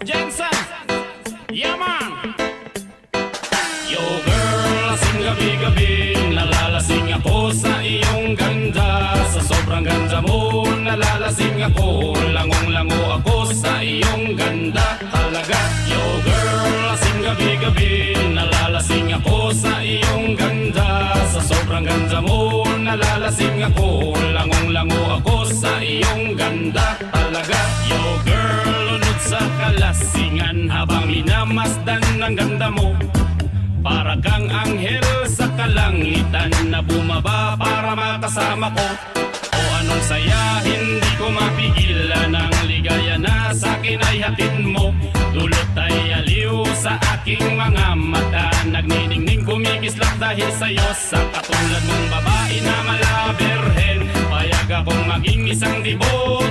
Jensen, yeah man. Yo girl, lasing gabi-gabi, nalalasing ako sa iyong ganda. Sa sobrang ganda mo, nalalasing ako, langong-lango ako sa iyong ganda talaga. Yo girl, lasing gabi-gabi, nalalasing ako sa iyong ganda. Sa sobrang ganda mo, nalalasing ako, langong-lango ako sa iyong ganda talaga. Yo girl, lunod sa kalasingan habang minamasdan ng ganda mo. Para kang anghel sa kalangitan na bumaba para makasama ko. O anong saya, hindi ko mapigilan ang ligaya na sa'kin ay hatid mo. Dulot ay aliw sa aking mga mata, nagniningning kumikislap dahil sa'yo. Sa katulad mong babae na malaberhen, payag akong maging isang dibot